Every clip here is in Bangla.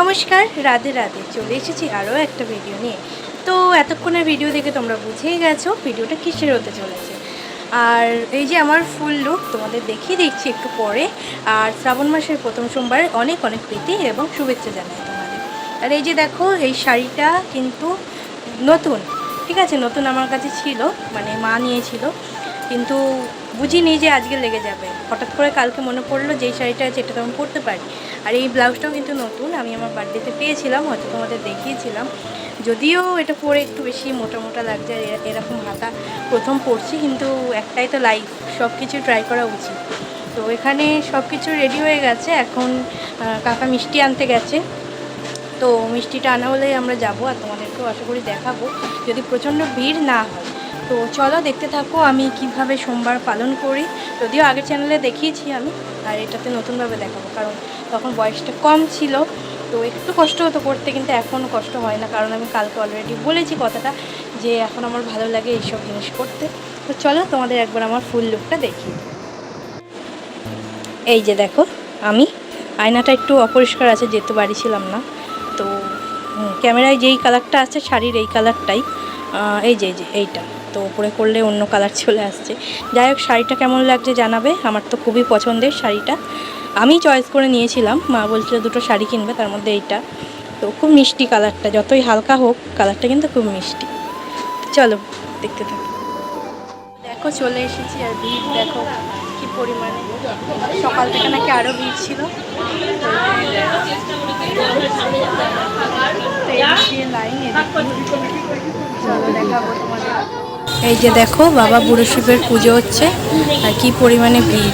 নমস্কার, রাধে রাধে। চলে এসেছি আরও একটা ভিডিও নিয়ে। তো এতক্ষণের ভিডিও দেখে তোমরা বুঝেই গেছো ভিডিওটা কিসের হতে চলেছে। আর এই যে আমার ফুল লুক তোমাদের দেখিয়ে দিচ্ছি একটু পরে। আর শ্রাবণ মাসের প্রথম সোমবার অনেক অনেক প্রীতি এবং শুভেচ্ছা জানাই তোমাদের। আর এই যে দেখো, এই শাড়িটা কিন্তু নতুন, ঠিক আছে, নতুন আমার কাছে ছিল, মানে মা নিয়েছিল, কিন্তু বুঝিনি যে আজকে লেগে যাবে। হঠাৎ করে কালকে মনে পড়লো যে এই শাড়িটা আছে, এটা তো আমি পরতে পারি। আর এই ব্লাউজটাও কিন্তু নতুন, আমি আমার বার্থডেতে পেয়েছিলাম, হয়তো তোমাদের দেখিয়েছিলাম। যদিও এটা পরে একটু বেশি মোটা মোটা লাগছে, এরকম হাতা প্রথম পরছি, কিন্তু একটাই তো লাইফ, সব কিছু ট্রাই করা উচিত। তো এখানে সব কিছু রেডি হয়ে গেছে, এখন কাকা মিষ্টি আনতে গেছে। তো মিষ্টিটা আনা হলেই আমরা যাবো, আর তোমাদেরকেও আশা করি দেখাবো, যদি প্রচণ্ড ভিড় না হয়। তো চলো দেখতে থাকো আমি কিভাবে সোমবার পালন করি। যদিও আগের চ্যানেলে দেখিয়েছি আমি, আর এটাতে নতুনভাবে দেখাবো, কারণ তখন বয়সটা কম ছিল, তো একটু কষ্ট হতো করতে, কিন্তু এখন কষ্ট হয় না, কারণ আমি কালকে অলরেডি বলেছি কথাটা, যে এখন আমার ভালো লাগে এইসব জিনিস করতে। তো চলো তোমাদের একবার আমার ফুল লুকটা দেখি। এই যে দেখো, আমি আয়নাটা একটু অপরিষ্কার আছে যেহেতু বাড়ি ছিলাম না, তো ক্যামেরায় যেই কালারটা আছে শাড়ির এই কালারটাই, এই যে এইটা, তো উপরে করলে অন্য কালার চলে আসছে। যাই হোক, শাড়িটা কেমন লাগছে জানাবে। আমার তো খুবই পছন্দের শাড়িটা, আমি চয়েস করে নিয়েছিলাম। মা বলছিল দুটো শাড়ি কিনবে, তার মধ্যে এইটা। তো খুব মিষ্টি কালারটা, যতই হালকা হোক কালারটা কিন্তু খুব মিষ্টি। চলো দেখতে থাকি। দেখো চলে এসেছি, আর ভিড় দেখো কি পরিমাণে। সকাল থেকে নাকি আরও ভিড় ছিল। এই যে দেখো, বাবা বুড়ো শিবের পুজো হচ্ছে, আর কি পরিমাণে ভিড়।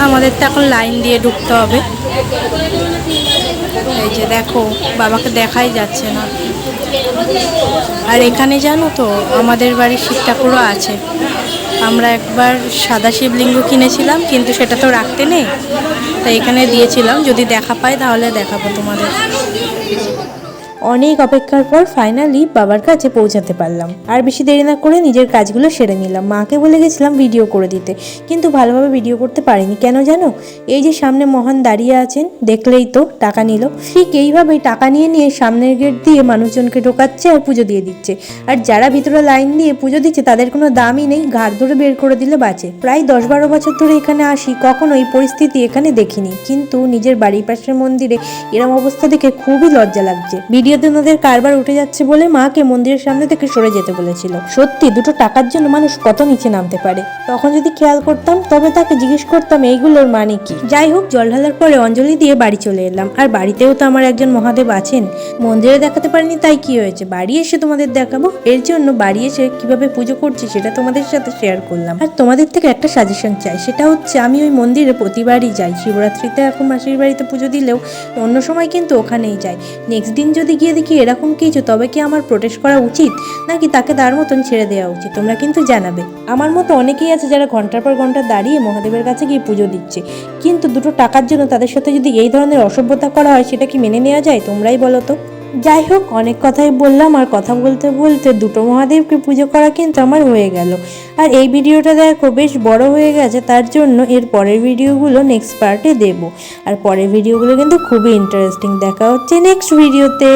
আমাদের তো এখন লাইন দিয়ে ঢুকতে হবে। এই যে দেখো, বাবাকে দেখাই যাচ্ছে না। আর এখানে জানো তো, আমাদের বাড়ির শিব ঠাকুরও আছে। আমরা একবার সাদা শিবলিঙ্গ কিনেছিলাম, কিন্তু সেটা তো রাখতে নেই, তাই এখানে দিয়েছিলাম। যদি দেখা পাই তাহলে দেখাবো তোমাদের। অনেক অপেক্ষার পর ফাইনালি বাবার কাছে পৌঁছাতে পারলাম। আর বেশি দেরি না করে নিজের কাজগুলো সেরে নিলাম। মাকে বলে গেছিলাম ভিডিও করে দিতে, কিন্তু ভালোভাবে ভিডিও করতে পারিনি। কেন জানো? এই যে সামনে মহান দাঁড়িয়ে আছেন, দেখলেই তো, টাকা নিল। ঠিক এইভাবেই টাকা নিয়ে নিয়ে সামনের গেট দিয়ে মানুষজনকে ঢোকাচ্ছে আর পুজো দিয়ে দিচ্ছে। আর যারা ভিতরে লাইন দিয়ে পুজো দিচ্ছে তাদের কোনো দামই নেই, ঘাড় ধরে বের করে দিলে বাঁচে। প্রায় 10-12 বছর ধরে এখানে আসি, কখনো এই পরিস্থিতি এখানে দেখিনি, কিন্তু নিজের বাড়ির পাশের মন্দিরে এরম অবস্থা দেখে খুবই লজ্জা লাগছে। ভিডিওতে ওনাদের কারবার উঠে যাচ্ছে বলে মাকে মন্দিরের সামনে থেকে সরে যেতে বলেছিল। সত্যি দুটো টাকার জন্য মানুষ কত নিচে নামতে পারে। তখন যদি খেয়াল করতাম, তবে তাকে জিজ্ঞেস করতাম এইগুলোর মানে কি। যাই হোক, জল ঢালার পরে অঞ্জলি দিয়ে বাড়ি চলে এলাম। আর বাড়িতেও তো আমার একজন মহাদেব আছেন। মন্দিরে দেখাতে পারিনি তাই কি হয়েছে, বাড়ি এসে তোমাদের দেখাবো। এর জন্য বাড়ি এসে কিভাবে পুজো করছি সেটা তোমাদের সাথে শেয়ার করলাম। আর তোমাদের থেকে একটা সাজেশন চাই, সেটা হচ্ছে আমি ওই মন্দিরে প্রতিবারই যাই। শিবরাত্রিতে এখন মাসির বাড়িতে পুজো দিলেও অন্য সময় কিন্তু ওখানেই যাই। নেক্সট দিন যদি গিয়ে দেখি এরকম কিছু, তবে কি আমার প্রোটেস্ট করা উচিত, নাকি তাকে তার মতন ছেড়ে দেওয়া উচিত? তোমরা কিন্তু জানাবে। আমার মতো অনেকেই আছে যারা ঘন্টার পর ঘন্টা দাঁড়িয়ে মহাদেবের কাছে গিয়ে পুজো দিচ্ছে, কিন্তু দুটো টাকার জন্য তাদের সাথে যদি এই ধরনের অসভ্যতা করা হয়, সেটা কি মেনে নেওয়া যায়? তোমরাই বলো তো। যাই হোক, অনেক কথাই বললাম, আর কথা বলতে বলতে দুটো মহাদেবকে পুজো করা কিন্তু আমার হয়ে গেল। আর এই ভিডিওটা দেখো বেশ বড় হয়ে গেছে, তার জন্য এর পরের ভিডিওগুলো নেক্সট পার্টে দেব। আর পরের ভিডিওগুলো কিন্তু খুবই ইন্টারেস্টিং। দেখা হচ্ছে নেক্সট ভিডিওতে।